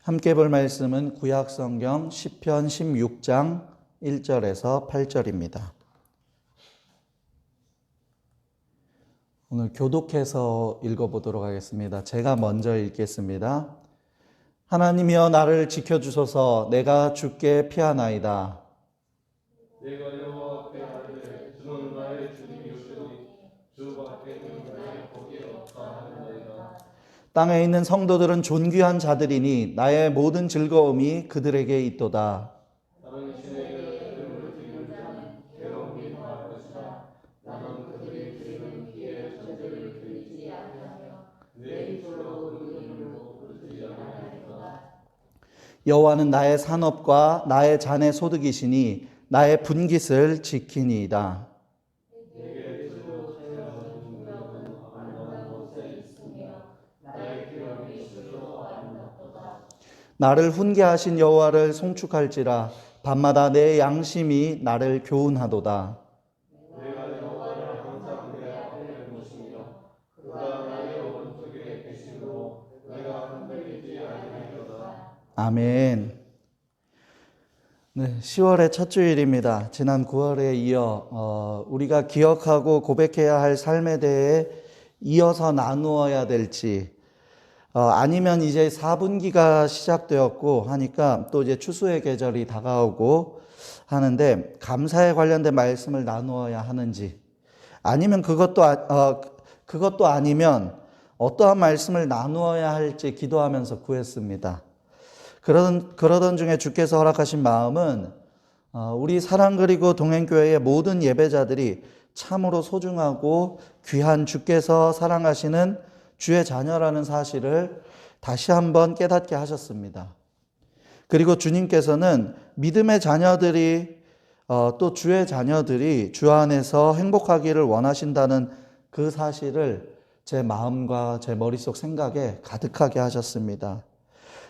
함께 볼 말씀은 구약성경 시편 16장 1절에서 8절입니다. 오늘 교독해서 읽어보도록 하겠습니다. 제가 먼저 읽겠습니다. 하나님이여 나를 지켜주소서. 내가 주께 피하나이다. 내가 여호와 앞에 아뢰되 주는 나의 주님이시오니 주 밖에는 나의 복이 없다 하나이다. 땅에 있는 성도들은 존귀한 자들이니 나의 모든 즐거움이 그들에게 있도다. 당신에게 이름을 드리는 자는 괴로움이 더할 것이다. 나는 그들이 드리는 피의 전제를 드리지 아니하며 내 입술로 그 이름으로 부르지 아니하리로다. 여호와는 나의 산업과 나의 잔의 소득이시니 나의 분깃을 지키니이다. 내게 주로 채워진 구역은 안전한 곳에 있으며 나의 기름이 실로 아름답도다. 나를 훈계하신 여호와를 송축할지라. 밤마다 내 양심이 나를 교훈하도다. 내가 여호와를 항상 내 앞에 모시며 그가 나의 오른쪽에 계심으로 내가 흔들리지 아니하리로다. 아멘. 네, 10월의 첫 주일입니다. 지난 9월에 이어 우리가 기억하고 고백해야 할 삶에 대해 이어서 나누어야 될지 아니면 이제 4분기가 시작되었고 하니까 또 이제 추수의 계절이 다가오고 하는데 감사에 관련된 말씀을 나누어야 하는지 아니면 그것도 아니면 어떠한 말씀을 나누어야 할지 기도하면서 구했습니다. 그러던 중에 주께서 허락하신 마음은 우리 사랑 그리고 동행교회의 모든 예배자들이 참으로 소중하고 귀한 주께서 사랑하시는 주의 자녀라는 사실을 다시 한번 깨닫게 하셨습니다. 그리고 주님께서는 믿음의 자녀들이 또 주의 자녀들이 주 안에서 행복하기를 원하신다는 그 사실을 제 마음과 제 머릿속 생각에 가득하게 하셨습니다.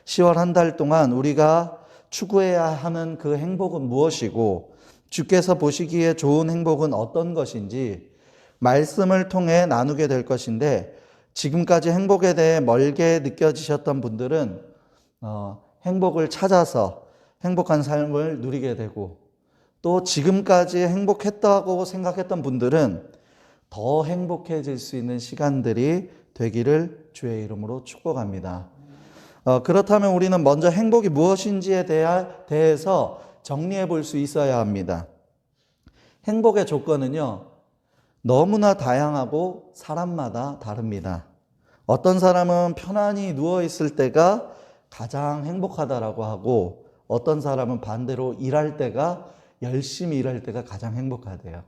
10월 한 달 동안 우리가 추구해야 하는 그 행복은 무엇이고 주께서 보시기에 좋은 행복은 어떤 것인지 말씀을 통해 나누게 될 것인데 지금까지 행복에 대해 멀게 느껴지셨던 분들은 행복을 찾아서 행복한 삶을 누리게 되고 또 지금까지 행복했다고 생각했던 분들은 더 행복해질 수 있는 시간들이 되기를 주의 이름으로 축복합니다. 그렇다면 우리는 먼저 행복이 무엇인지에 대해서 정리해 볼 수 있어야 합니다. 행복의 조건은요, 너무나 다양하고 사람마다 다릅니다. 어떤 사람은 편안히 누워있을 때가 가장 행복하다라고 하고 어떤 사람은 반대로 열심히 일할 때가 가장 행복하대요.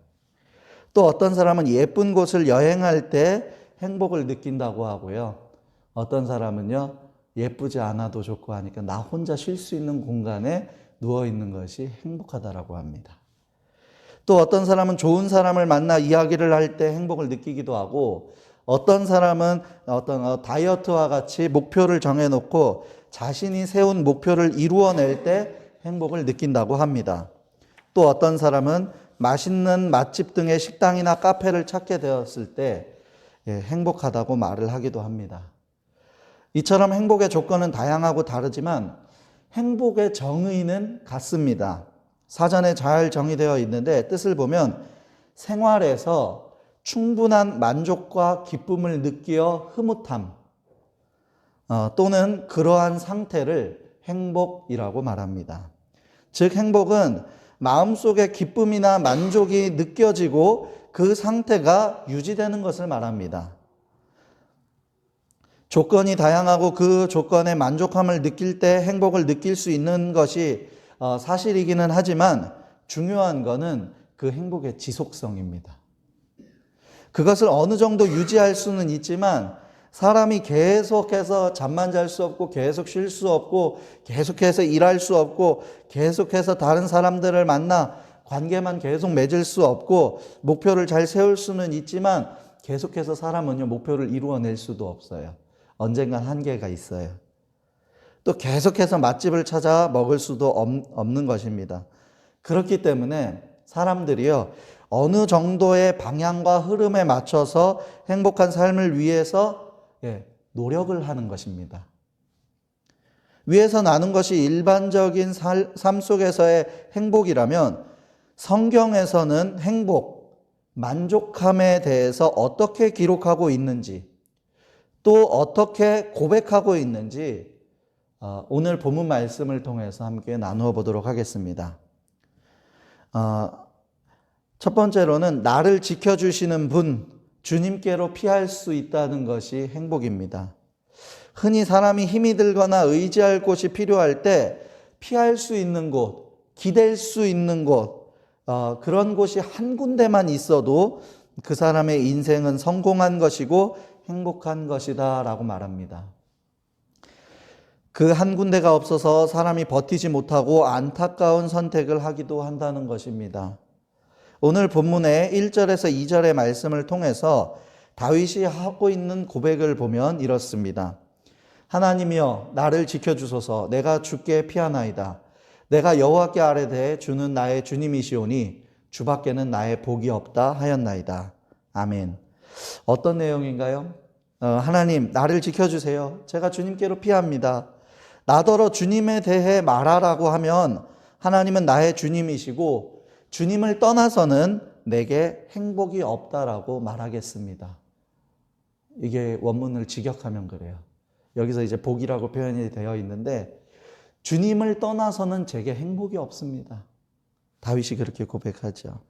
또 어떤 사람은 예쁜 곳을 여행할 때 행복을 느낀다고 하고요. 어떤 사람은요, 예쁘지 않아도 좋고 하니까 나 혼자 쉴 수 있는 공간에 누워있는 것이 행복하다라고 합니다. 또 어떤 사람은 좋은 사람을 만나 이야기를 할 때 행복을 느끼기도 하고 어떤 사람은 어떤 다이어트와 같이 목표를 정해놓고 자신이 세운 목표를 이루어낼 때 행복을 느낀다고 합니다. 또 어떤 사람은 맛있는 맛집 등의 식당이나 카페를 찾게 되었을 때 행복하다고 말을 하기도 합니다. 이처럼 행복의 조건은 다양하고 다르지만 행복의 정의는 같습니다. 사전에 잘 정의되어 있는데 뜻을 보면 생활에서 충분한 만족과 기쁨을 느끼어 흐뭇함 또는 그러한 상태를 행복이라고 말합니다. 즉 행복은 마음속에 기쁨이나 만족이 느껴지고 그 상태가 유지되는 것을 말합니다. 조건이 다양하고 그 조건에 만족함을 느낄 때 행복을 느낄 수 있는 것이 사실이기는 하지만 중요한 것은 그 행복의 지속성입니다. 그것을 어느 정도 유지할 수는 있지만 사람이 계속해서 잠만 잘 수 없고 계속 쉴 수 없고 계속해서 일할 수 없고 계속해서 다른 사람들을 만나 관계만 계속 맺을 수 없고 목표를 잘 세울 수는 있지만 계속해서 사람은요 목표를 이루어낼 수도 없어요. 언젠간 한계가 있어요. 또 계속해서 맛집을 찾아 먹을 수도 없는 것입니다. 그렇기 때문에 사람들이요 어느 정도의 방향과 흐름에 맞춰서 행복한 삶을 위해서 노력을 하는 것입니다. 위에서 나눈 것이 일반적인 삶 속에서의 행복이라면 성경에서는 행복, 만족함에 대해서 어떻게 기록하고 있는지 또 어떻게 고백하고 있는지 오늘 본문 말씀을 통해서 함께 나누어 보도록 하겠습니다. 첫 번째로는 나를 지켜주시는 분, 주님께로 피할 수 있다는 것이 행복입니다. 흔히 사람이 힘이 들거나 의지할 곳이 필요할 때 피할 수 있는 곳, 기댈 수 있는 곳, 그런 곳이 한 군데만 있어도 그 사람의 인생은 성공한 것이고 행복한 것이다 라고 말합니다. 그 한 군데가 없어서 사람이 버티지 못하고 안타까운 선택을 하기도 한다는 것입니다. 오늘 본문의 1절에서 2절의 말씀을 통해서 다윗이 하고 있는 고백을 보면 이렇습니다. 하나님이여 나를 지켜주소서. 내가 주께 피하나이다. 내가 여호와께 아뢰되 주는 나의 주님이시오니 주밖에는 나의 복이 없다 하였나이다. 아멘. 어떤 내용인가요? 하나님 나를 지켜주세요. 제가 주님께로 피합니다. 나더러 주님에 대해 말하라고 하면 하나님은 나의 주님이시고 주님을 떠나서는 내게 행복이 없다라고 말하겠습니다. 이게 원문을 직역하면 그래요. 여기서 이제 복이라고 표현이 되어 있는데 주님을 떠나서는 제게 행복이 없습니다. 다윗이 그렇게 고백하죠.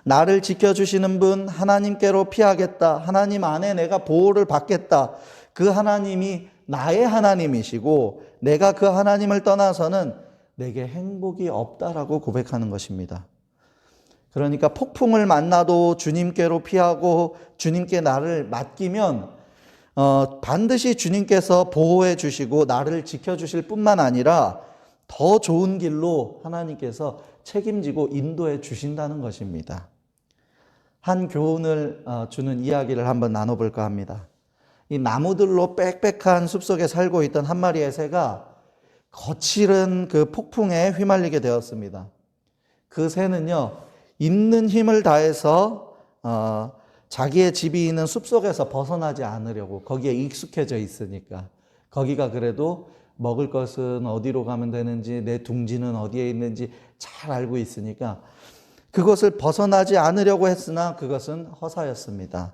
나를 지켜주시는 분 하나님께로 피하겠다. 하나님 안에 내가 보호를 받겠다. 그 하나님이 나의 하나님이시고 내가 그 하나님을 떠나서는 내게 행복이 없다라고 고백하는 것입니다. 그러니까 폭풍을 만나도 주님께로 피하고 주님께 나를 맡기면 반드시 주님께서 보호해 주시고 나를 지켜주실 뿐만 아니라 더 좋은 길로 하나님께서 책임지고 인도해 주신다는 것입니다. 한 교훈을 주는 이야기를 한번 나눠볼까 합니다. 이 나무들로 빽빽한 숲속에 살고 있던 한 마리의 새가 거칠은 그 폭풍에 휘말리게 되었습니다. 그 새는요, 있는 힘을 다해서 자기의 집이 있는 숲속에서 벗어나지 않으려고, 거기에 익숙해져 있으니까, 거기가 그래도 먹을 것은 어디로 가면 되는지, 내 둥지는 어디에 있는지 잘 알고 있으니까 그것을 벗어나지 않으려고 했으나 그것은 허사였습니다.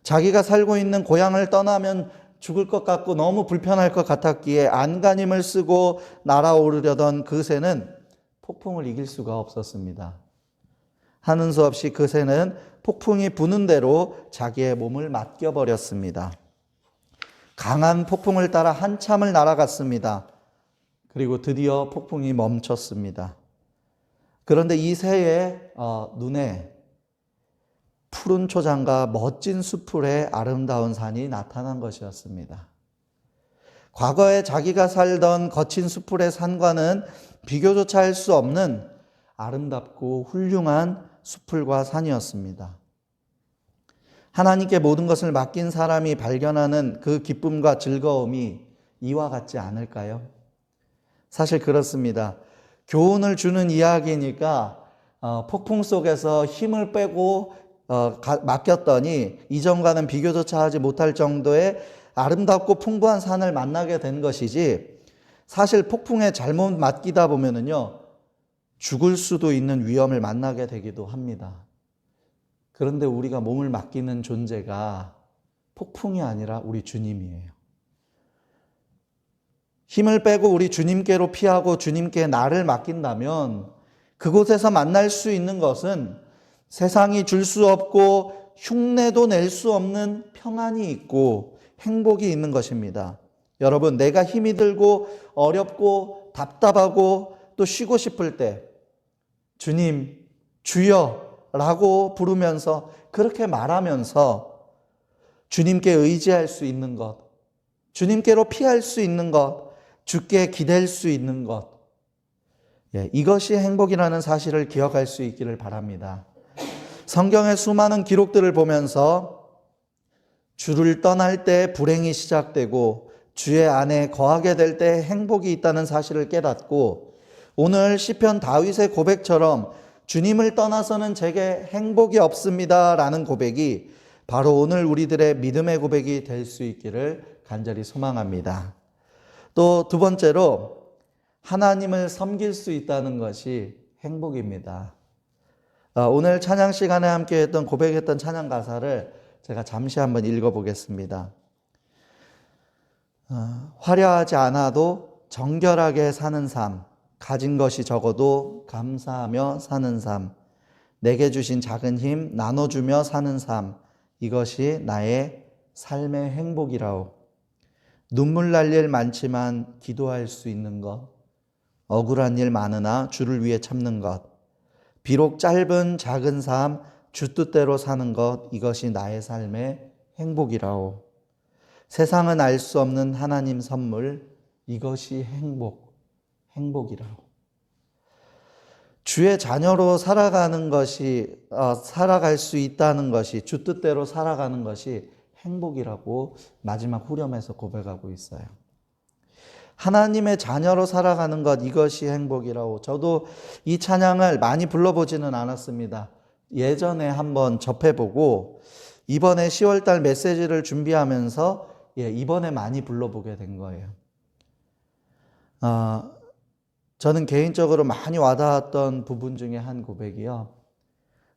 자기가 살고 있는 고향을 떠나면 죽을 것 같고 너무 불편할 것 같았기에 안간힘을 쓰고 날아오르려던 그 새는 폭풍을 이길 수가 없었습니다. 하는 수 없이 그 새는 폭풍이 부는 대로 자기의 몸을 맡겨버렸습니다. 강한 폭풍을 따라 한참을 날아갔습니다. 그리고 드디어 폭풍이 멈췄습니다. 그런데 이 새의 눈에 푸른 초장과 멋진 수풀의 아름다운 산이 나타난 것이었습니다. 과거에 자기가 살던 거친 수풀의 산과는 비교조차 할 수 없는 아름답고 훌륭한 수풀과 산이었습니다. 하나님께 모든 것을 맡긴 사람이 발견하는 그 기쁨과 즐거움이 이와 같지 않을까요? 사실 그렇습니다. 교훈을 주는 이야기니까 폭풍 속에서 힘을 빼고 맡겼더니 이전과는 비교조차 하지 못할 정도의 아름답고 풍부한 산을 만나게 된 것이지, 사실 폭풍에 잘못 맡기다 보면은요 죽을 수도 있는 위험을 만나게 되기도 합니다. 그런데 우리가 몸을 맡기는 존재가 폭풍이 아니라 우리 주님이에요. 힘을 빼고 우리 주님께로 피하고 주님께 나를 맡긴다면 그곳에서 만날 수 있는 것은 세상이 줄 수 없고 흉내도 낼 수 없는 평안이 있고 행복이 있는 것입니다. 여러분, 내가 힘이 들고 어렵고 답답하고 또 쉬고 싶을 때 주님, 주여 라고 부르면서, 그렇게 말하면서 주님께 의지할 수 있는 것, 주님께로 피할 수 있는 것, 주께 기댈 수 있는 것, 이것이 행복이라는 사실을 기억할 수 있기를 바랍니다. 성경의 수많은 기록들을 보면서 주를 떠날 때 불행이 시작되고 주의 안에 거하게 될 때 행복이 있다는 사실을 깨닫고, 오늘 시편 다윗의 고백처럼 주님을 떠나서는 제게 행복이 없습니다 라는 고백이 바로 오늘 우리들의 믿음의 고백이 될 수 있기를 간절히 소망합니다. 또 두 번째로 하나님을 섬길 수 있다는 것이 행복입니다. 오늘 찬양 시간에 함께 했던 고백했던 찬양 가사를 제가 잠시 한번 읽어보겠습니다. 화려하지 않아도 정결하게 사는 삶, 가진 것이 적어도 감사하며 사는 삶, 내게 주신 작은 힘 나눠주며 사는 삶, 이것이 나의 삶의 행복이라오. 눈물 날 일 많지만 기도할 수 있는 것, 억울한 일 많으나 주를 위해 참는 것, 비록 짧은 작은 삶, 주 뜻대로 사는 것, 이것이 나의 삶의 행복이라오. 세상은 알 수 없는 하나님 선물, 이것이 행복이라오. 주의 자녀로 살아가는 것이, 살아갈 수 있다는 것이, 주 뜻대로 살아가는 것이 행복이라고 마지막 후렴에서 고백하고 있어요. 하나님의 자녀로 살아가는 것, 이것이 행복이라고. 저도 이 찬양을 많이 불러보지는 않았습니다. 예전에 한번 접해보고 이번에 10월달 메시지를 준비하면서 이번에 많이 불러보게 된 거예요. 저는 개인적으로 많이 와닿았던 부분 중에 한 고백이요.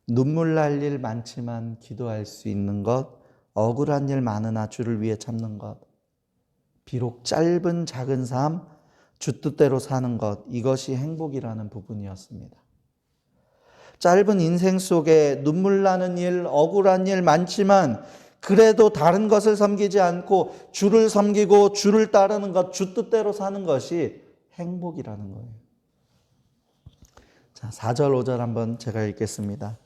눈물 날 일 많지만 기도할 수 있는 것, 억울한 일 많으나 주를 위해 참는 것, 비록 짧은 작은 삶, 주 뜻대로 사는 것, 이것이 행복이라는 부분이었습니다. 짧은 인생 속에 눈물 나는 일, 억울한 일 많지만 그래도 다른 것을 섬기지 않고 주를 섬기고 주를 따르는 것, 주 뜻대로 사는 것이 행복이라는 거예요. 자, 4절, 5절 한번 제가 읽겠습니다.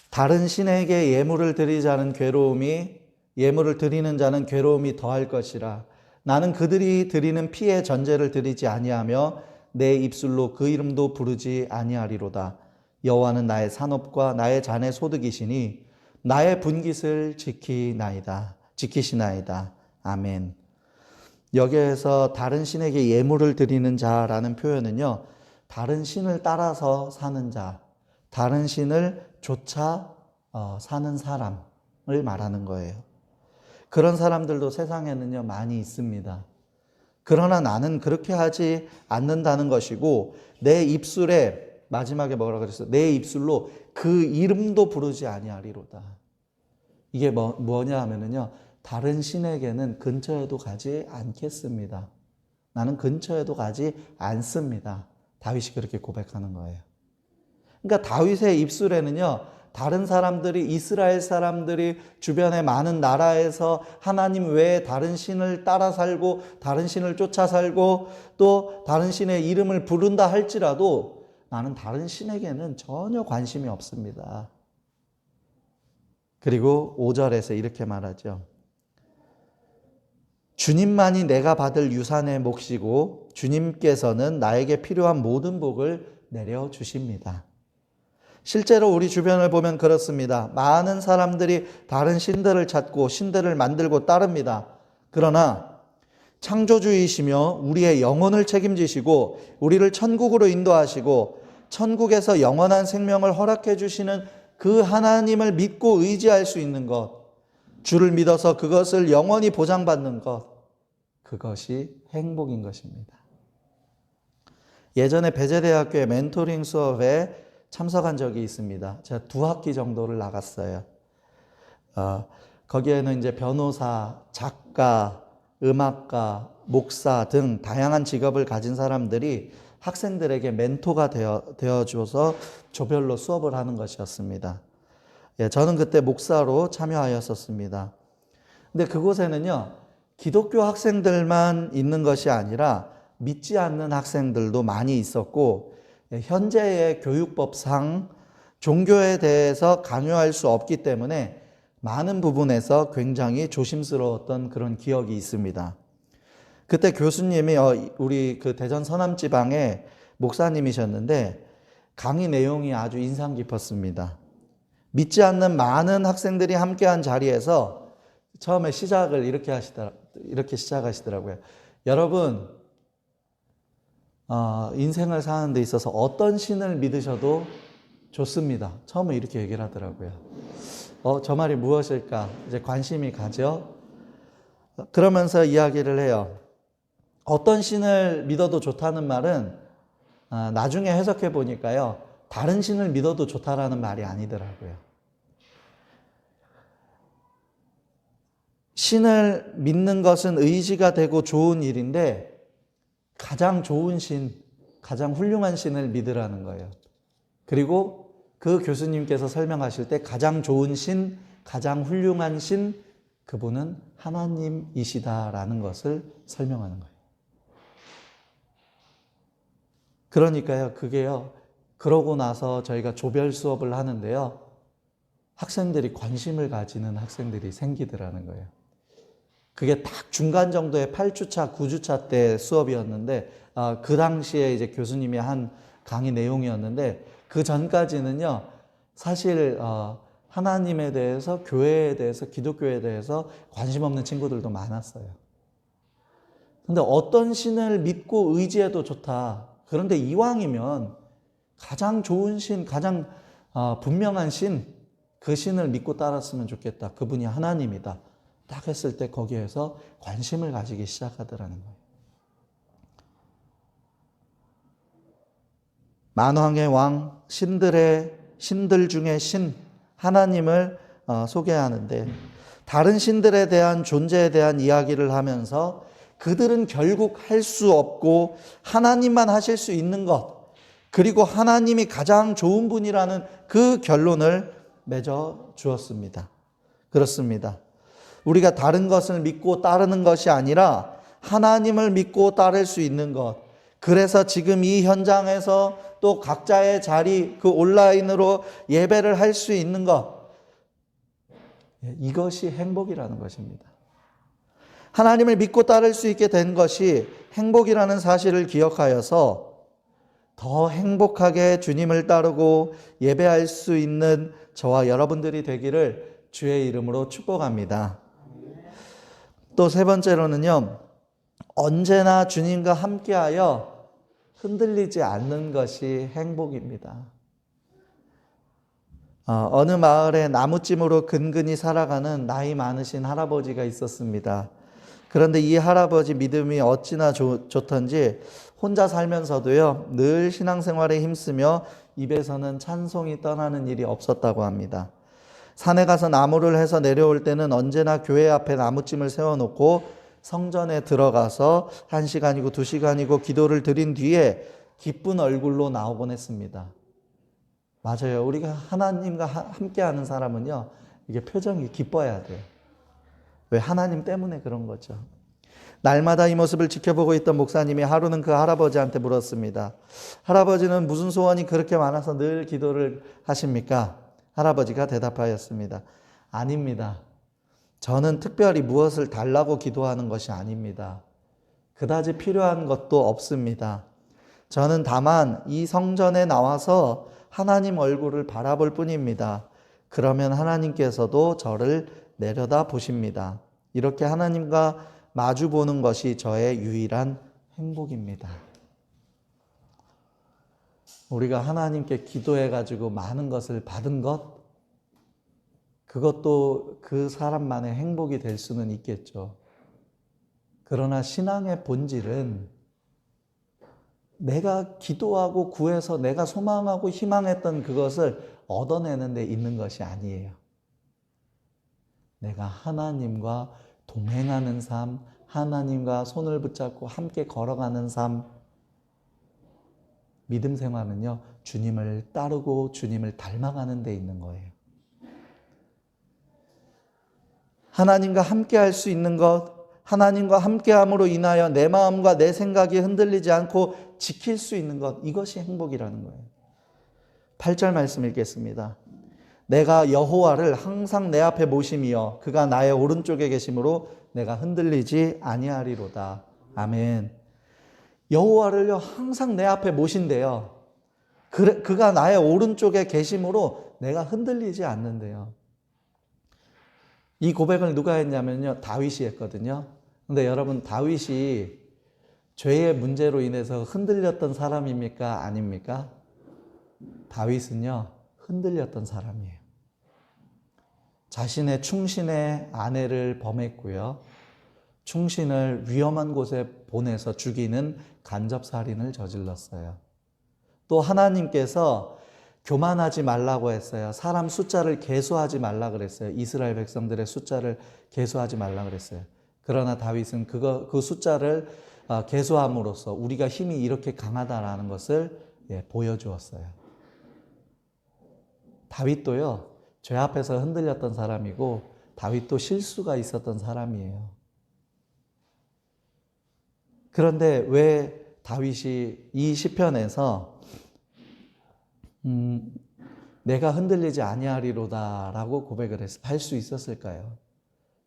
다른 신에게 예물을 드리자는 괴로움이, 예물을 드리는 자는 괴로움이 더할 것이라. 나는 그들이 드리는 피의 전제를 드리지 아니하며 내 입술로 그 이름도 부르지 아니하리로다. 여호와는 나의 산업과 나의 잔의 소득이시니 나의 분깃을 지키시나이다. 아멘. 여기에서 다른 신에게 예물을 드리는 자라는 표현은요, 다른 신을 따라서 사는 자, 다른 신을 쫓아 사는 사람을 말하는 거예요. 그런 사람들도 세상에는요, 많이 있습니다. 그러나 나는 그렇게 하지 않는다는 것이고, 내 입술에, 마지막에 뭐라고 그랬어요? 내 입술로 그 이름도 부르지 아니하리로다. 이게 뭐냐 하면은요, 다른 신에게는 근처에도 가지 않겠습니다. 나는 근처에도 가지 않습니다. 다윗이 그렇게 고백하는 거예요. 그러니까 다윗의 입술에는요, 다른 사람들이, 이스라엘 사람들이 주변의 많은 나라에서 하나님 외에 다른 신을 따라 살고 다른 신을 쫓아 살고 또 다른 신의 이름을 부른다 할지라도 나는 다른 신에게는 전혀 관심이 없습니다. 그리고 5절에서 이렇게 말하죠. 주님만이 내가 받을 유산의 몫이고 주님께서는 나에게 필요한 모든 복을 내려주십니다. 실제로 우리 주변을 보면 그렇습니다. 많은 사람들이 다른 신들을 찾고 신들을 만들고 따릅니다. 그러나 창조주이시며 우리의 영혼을 책임지시고 우리를 천국으로 인도하시고 천국에서 영원한 생명을 허락해 주시는 그 하나님을 믿고 의지할 수 있는 것, 주를 믿어서 그것을 영원히 보장받는 것, 그것이 행복인 것입니다. 예전에 배재대학교의 멘토링 수업에 참석한 적이 있습니다. 제가 2학기 정도를 나갔어요. 거기에는 이제 변호사, 작가, 음악가, 목사 등 다양한 직업을 가진 사람들이 학생들에게 멘토가 되어줘서 조별로 수업을 하는 것이었습니다. 저는 그때 목사로 참여하였었습니다. 근데 그곳에는요, 기독교 학생들만 있는 것이 아니라 믿지 않는 학생들도 많이 있었고, 현재의 교육법상 종교에 대해서 강요할 수 없기 때문에 많은 부분에서 굉장히 조심스러웠던 그런 기억이 있습니다. 그때 교수님이 우리 그 대전 서남지방의 목사님이셨는데 강의 내용이 아주 인상 깊었습니다. 믿지 않는 많은 학생들이 함께한 자리에서 처음에 시작을 이렇게 시작하시더라고요. 여러분, 인생을 사는 데 있어서 어떤 신을 믿으셔도 좋습니다. 처음에 이렇게 얘기를 하더라고요. 저 말이 무엇일까? 이제 관심이 가죠. 그러면서 이야기를 해요. 어떤 신을 믿어도 좋다는 말은 나중에 해석해 보니까요, 다른 신을 믿어도 좋다라는 말이 아니더라고요. 신을 믿는 것은 의지가 되고 좋은 일인데 가장 좋은 신, 가장 훌륭한 신을 믿으라는 거예요. 그리고 그 교수님께서 설명하실 때 가장 좋은 신, 가장 훌륭한 신, 그분은 하나님이시다라는 것을 설명하는 거예요. 그러니까요, 그게요, 그러고 나서 저희가 조별 수업을 하는데요, 학생들이 관심을 가지는 학생들이 생기더라는 거예요. 그게 딱 중간 정도의 8주차, 9주차 때 수업이었는데, 그 당시에 이제 교수님이 한 강의 내용이었는데, 그 전까지는요, 사실, 하나님에 대해서, 교회에 대해서, 기독교에 대해서 관심 없는 친구들도 많았어요. 근데 어떤 신을 믿고 의지해도 좋다. 그런데 이왕이면 가장 좋은 신, 가장 분명한 신, 그 신을 믿고 따랐으면 좋겠다. 그분이 하나님이다. 딱 했을 때 거기에서 관심을 가지기 시작하더라는 거예요. 만왕의 왕, 신들 중에 신, 하나님을 소개하는데, 다른 신들에 대한 존재에 대한 이야기를 하면서 그들은 결국 할 수 없고 하나님만 하실 수 있는 것, 그리고 하나님이 가장 좋은 분이라는 그 결론을 맺어 주었습니다. 그렇습니다. 우리가 다른 것을 믿고 따르는 것이 아니라 하나님을 믿고 따를 수 있는 것. 그래서 지금 이 현장에서 또 각자의 자리, 그 온라인으로 예배를 할 수 있는 것. 이것이 행복이라는 것입니다. 하나님을 믿고 따를 수 있게 된 것이 행복이라는 사실을 기억하여서 더 행복하게 주님을 따르고 예배할 수 있는 저와 여러분들이 되기를 주의 이름으로 축복합니다. 또 세 번째로는요, 언제나 주님과 함께하여 흔들리지 않는 것이 행복입니다. 어느 마을에 나무찜으로 근근히 살아가는 나이 많으신 할아버지가 있었습니다. 그런데 이 할아버지 믿음이 어찌나 좋던지 혼자 살면서도요, 늘 신앙생활에 힘쓰며 입에서는 찬송이 떠나는 일이 없었다고 합니다. 산에 가서 나무를 해서 내려올 때는 언제나 교회 앞에 나무찜을 세워놓고 성전에 들어가서 1시간이고 2시간이고 기도를 드린 뒤에 기쁜 얼굴로 나오곤 했습니다. 맞아요. 우리가 하나님과 함께하는 사람은요, 이게 표정이 기뻐야 돼요. 왜? 하나님 때문에 그런 거죠. 날마다 이 모습을 지켜보고 있던 목사님이 하루는 그 할아버지한테 물었습니다. 할아버지는 무슨 소원이 그렇게 많아서 늘 기도를 하십니까? 할아버지가 대답하였습니다. 아닙니다. 저는 특별히 무엇을 달라고 기도하는 것이 아닙니다. 그다지 필요한 것도 없습니다. 저는 다만 이 성전에 나와서 하나님 얼굴을 바라볼 뿐입니다. 그러면 하나님께서도 저를 내려다 보십니다. 이렇게 하나님과 마주 보는 것이 저의 유일한 행복입니다. 우리가 하나님께 기도해가지고 많은 것을 받은 것, 그것도 그 사람만의 행복이 될 수는 있겠죠. 그러나 신앙의 본질은 내가 기도하고 구해서 내가 소망하고 희망했던 그것을 얻어내는 데 있는 것이 아니에요. 내가 하나님과 동행하는 삶, 하나님과 손을 붙잡고 함께 걸어가는 삶, 믿음 생활은요, 주님을 따르고 주님을 닮아가는 데 있는 거예요. 하나님과 함께 할 수 있는 것, 하나님과 함께함으로 인하여 내 마음과 내 생각이 흔들리지 않고 지킬 수 있는 것, 이것이 행복이라는 거예요. 8절 말씀 읽겠습니다. 내가 여호와를 항상 내 앞에 모심이여 그가 나의 오른쪽에 계심으로 내가 흔들리지 아니하리로다. 아멘. 여호와를요 항상 내 앞에 모신대요. 그가 나의 오른쪽에 계심으로 내가 흔들리지 않는데요. 이 고백을 누가 했냐면요, 다윗이 했거든요. 근데 여러분, 다윗이 죄의 문제로 인해서 흔들렸던 사람입니까? 아닙니까? 다윗은요, 흔들렸던 사람이에요. 자신의 충신의 아내를 범했고요. 충신을 위험한 곳에 보내서 죽이는 간접살인을 저질렀어요. 또 하나님께서 교만하지 말라고 했어요. 사람 숫자를 계수하지 말라 그랬어요. 이스라엘 백성들의 숫자를 계수하지 말라 그랬어요. 그러나 다윗은 그 숫자를 계수함으로써 우리가 힘이 이렇게 강하다라는 것을 보여주었어요. 다윗도요, 죄 앞에서 흔들렸던 사람이고 다윗도 실수가 있었던 사람이에요. 그런데 왜 다윗이 이 시편에서 내가 흔들리지 아니하리로다라고 고백을 할 수 있었을까요?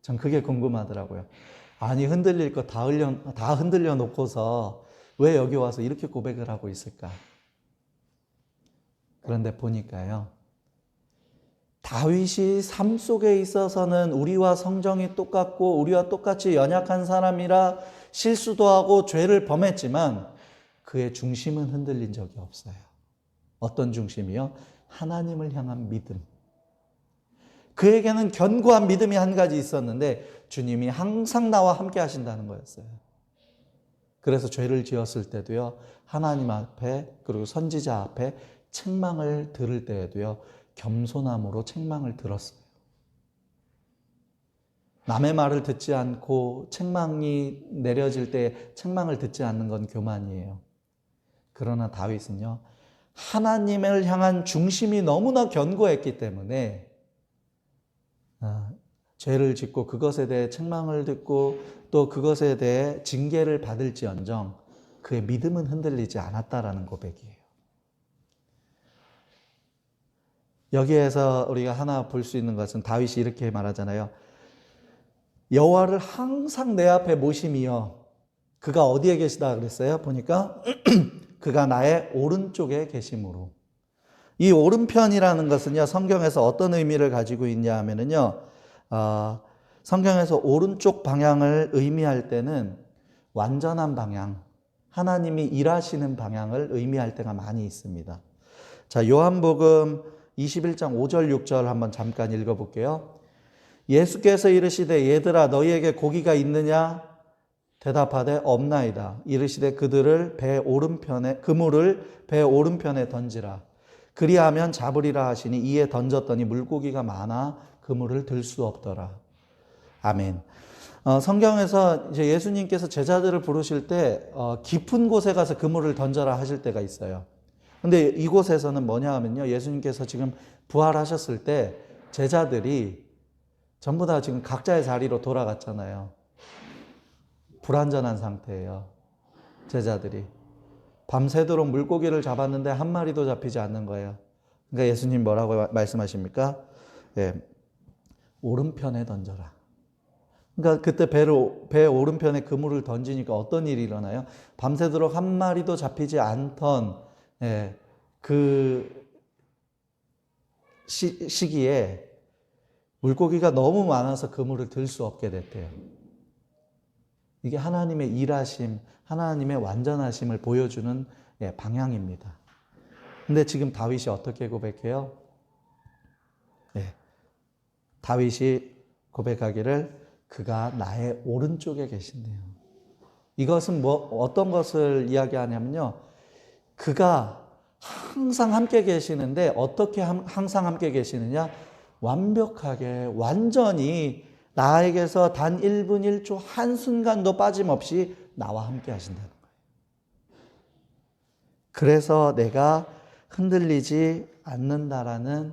전 그게 궁금하더라고요. 아니 흔들릴 거 다 흔들려 놓고서 왜 여기 와서 이렇게 고백을 하고 있을까? 그런데 보니까요, 다윗이 삶 속에 있어서는 우리와 성정이 똑같고 우리와 똑같이 연약한 사람이라 실수도 하고 죄를 범했지만 그의 중심은 흔들린 적이 없어요. 어떤 중심이요? 하나님을 향한 믿음. 그에게는 견고한 믿음이 한 가지 있었는데 주님이 항상 나와 함께 하신다는 거였어요. 그래서 죄를 지었을 때도요, 하나님 앞에 그리고 선지자 앞에 책망을 들을 때에도요, 겸손함으로 책망을 들었어요. 남의 말을 듣지 않고 책망이 내려질 때 책망을 듣지 않는 건 교만이에요. 그러나 다윗은요, 하나님을 향한 중심이 너무나 견고했기 때문에 죄를 짓고 그것에 대해 책망을 듣고 또 그것에 대해 징계를 받을지언정 그의 믿음은 흔들리지 않았다라는 고백이에요. 여기에서 우리가 하나 볼 수 있는 것은 다윗이 이렇게 말하잖아요. 여호와를 항상 내 앞에 모심이여. 그가 어디에 계시다 그랬어요? 보니까 그가 나의 오른쪽에 계심으로. 이 오른편이라는 것은요, 성경에서 어떤 의미를 가지고 있냐 하면은요, 성경에서 오른쪽 방향을 의미할 때는 완전한 방향, 하나님이 일하시는 방향을 의미할 때가 많이 있습니다. 자, 요한복음 21장 5절 6절 한번 잠깐 읽어볼게요. 예수께서 이르시되 얘들아 너희에게 고기가 있느냐? 대답하되 없나이다. 이르시되 그물을 배 오른편에 던지라. 그리하면 잡으리라 하시니 이에 던졌더니 물고기가 많아 그물을 들 수 없더라. 아멘. 성경에서 이제 예수님께서 제자들을 부르실 때 깊은 곳에 가서 그물을 던져라 하실 때가 있어요. 근데 이곳에서는 뭐냐 하면요, 예수님께서 지금 부활하셨을 때 제자들이 전부 다 지금 각자의 자리로 돌아갔잖아요. 불완전한 상태예요. 제자들이. 밤새도록 물고기를 잡았는데 한 마리도 잡히지 않는 거예요. 그러니까 예수님 뭐라고 말씀하십니까? 오른편에 던져라. 그러니까 그때 배 오른편에 그물을 던지니까 어떤 일이 일어나요? 밤새도록 한 마리도 잡히지 않던 그 시기에 물고기가 너무 많아서 그물을 들 수 없게 됐대요. 이게 하나님의 일하심, 하나님의 완전하심을 보여주는 방향입니다. 근데 지금 다윗이 어떻게 고백해요? 다윗이 고백하기를 그가 나의 오른쪽에 계신대요. 이것은 어떤 것을 이야기하냐면요, 그가 항상 함께 계시는데 어떻게 항상 함께 계시느냐? 완벽하게 완전히 나에게서 단 1분 1초 한순간도 빠짐없이 나와 함께 하신다는 거예요. 그래서 내가 흔들리지 않는다라는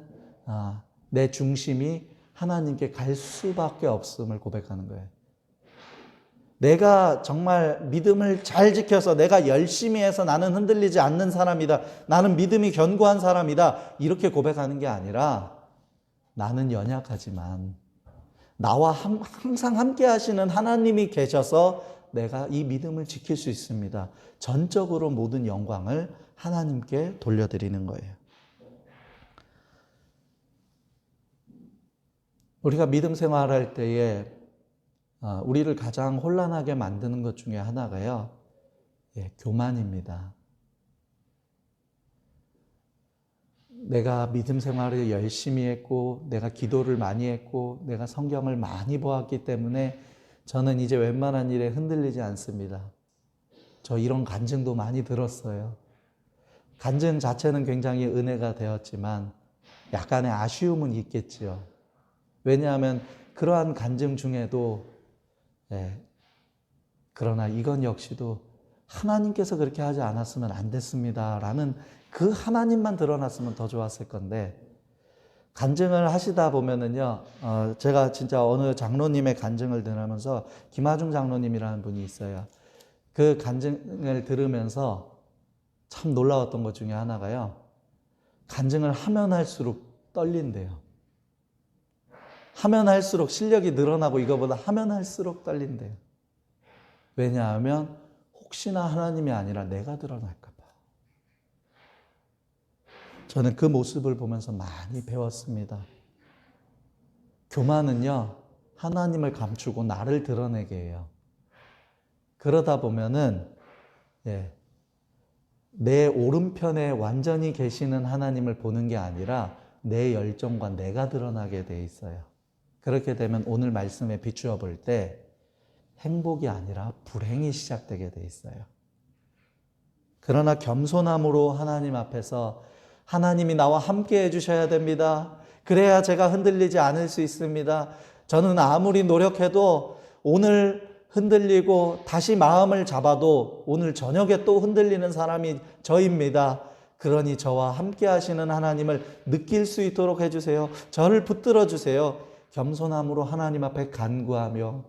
내 중심이 하나님께 갈 수밖에 없음을 고백하는 거예요. 내가 정말 믿음을 잘 지켜서 내가 열심히 해서 나는 흔들리지 않는 사람이다. 나는 믿음이 견고한 사람이다. 이렇게 고백하는 게 아니라 나는 연약하지만 나와 항상 함께 하시는 하나님이 계셔서 내가 이 믿음을 지킬 수 있습니다. 전적으로 모든 영광을 하나님께 돌려드리는 거예요. 우리가 믿음 생활할 때에 우리를 가장 혼란하게 만드는 것 중에 하나가요, 교만입니다. 내가 믿음 생활을 열심히 했고, 내가 기도를 많이 했고, 내가 성경을 많이 보았기 때문에 저는 이제 웬만한 일에 흔들리지 않습니다. 저 이런 간증도 많이 들었어요. 간증 자체는 굉장히 은혜가 되었지만 약간의 아쉬움은 있겠지요. 왜냐하면 그러한 간증 중에도 그러나 이건 역시도 하나님께서 그렇게 하지 않았으면 안 됐습니다 라는 그 하나님만 드러났으면 더 좋았을 건데, 간증을 하시다 보면은요, 제가 진짜 어느 장로님의 간증을 들으면서, 김하중 장로님이라는 분이 있어요. 그 간증을 들으면서 참 놀라웠던 것 중에 하나가요, 간증을 하면 할수록 떨린대요. 하면 할수록 실력이 늘어나고 이거보다 하면 할수록 떨린대요. 왜냐하면 혹시나 하나님이 아니라 내가 드러날까 봐. 저는 그 모습을 보면서 많이 배웠습니다. 교만은요, 하나님을 감추고 나를 드러내게 해요. 그러다 보면은 내 오른편에 완전히 계시는 하나님을 보는 게 아니라 내 열정과 내가 드러나게 돼 있어요. 그렇게 되면 오늘 말씀에 비추어 볼 때 행복이 아니라 불행이 시작되게 돼 있어요. 그러나 겸손함으로 하나님 앞에서 하나님이 나와 함께 해주셔야 됩니다. 그래야 제가 흔들리지 않을 수 있습니다. 저는 아무리 노력해도 오늘 흔들리고 다시 마음을 잡아도 오늘 저녁에 또 흔들리는 사람이 저입니다. 그러니 저와 함께 하시는 하나님을 느낄 수 있도록 해주세요. 저를 붙들어 주세요. 겸손함으로 하나님 앞에 간구하며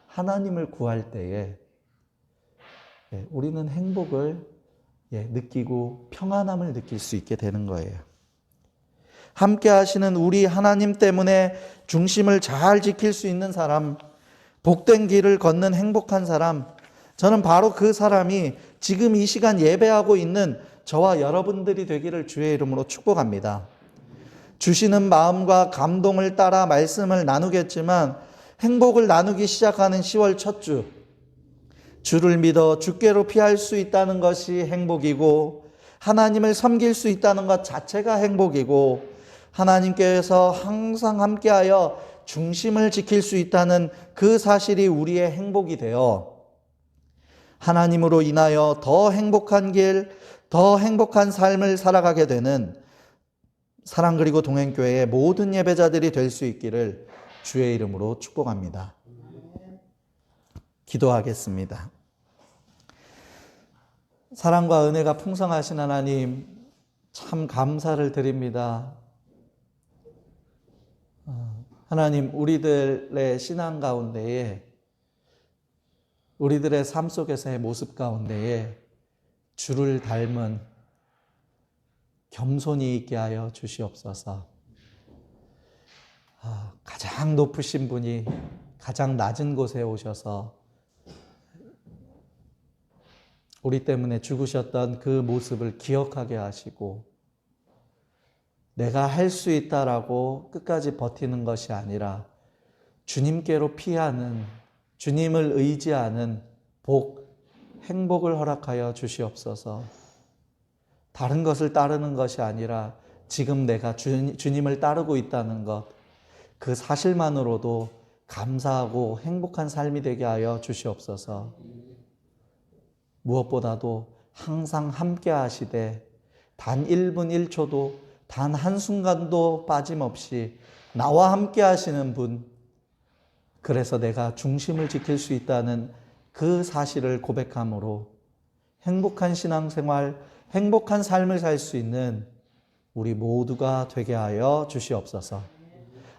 하나님을 구할 때에 우리는 행복을 느끼고 평안함을 느낄 수 있게 되는 거예요. 함께 하시는 우리 하나님 때문에 중심을 잘 지킬 수 있는 사람, 복된 길을 걷는 행복한 사람, 저는 바로 그 사람이 지금 이 시간 예배하고 있는 저와 여러분들이 되기를 주의 이름으로 축복합니다. 주시는 마음과 감동을 따라 말씀을 나누겠지만 행복을 나누기 시작하는 10월 첫 주, 주를 믿어 주께로 피할 수 있다는 것이 행복이고 하나님을 섬길 수 있다는 것 자체가 행복이고 하나님께서 항상 함께하여 중심을 지킬 수 있다는 그 사실이 우리의 행복이 되어 하나님으로 인하여 더 행복한 길, 더 행복한 삶을 살아가게 되는 사랑 그리고 동행교회의 모든 예배자들이 될 수 있기를 주의 이름으로 축복합니다. 기도하겠습니다. 사랑과 은혜가 풍성하신 하나님, 참 감사를 드립니다. 하나님, 우리들의 신앙 가운데에, 우리들의 삶 속에서의 모습 가운데에 주를 닮은 겸손이 있게 하여 주시옵소서. 가장 높으신 분이 가장 낮은 곳에 오셔서 우리 때문에 죽으셨던 그 모습을 기억하게 하시고 내가 할 수 있다라고 끝까지 버티는 것이 아니라 주님께로 피하는, 주님을 의지하는 행복을 허락하여 주시옵소서. 다른 것을 따르는 것이 아니라 지금 내가 주님을 따르고 있다는 것, 그 사실만으로도 감사하고 행복한 삶이 되게 하여 주시옵소서. 무엇보다도 항상 함께 하시되 단 1분 1초도 단 한순간도 빠짐없이 나와 함께 하시는 분, 그래서 내가 중심을 지킬 수 있다는 그 사실을 고백함으로 행복한 신앙생활, 행복한 삶을 살 수 있는 우리 모두가 되게 하여 주시옵소서.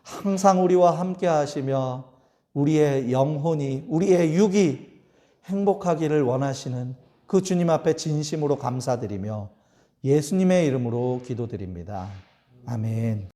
항상 우리와 함께 하시며 우리의 영혼이, 우리의 육이 행복하기를 원하시는 그 주님 앞에 진심으로 감사드리며 예수님의 이름으로 기도드립니다. 아멘.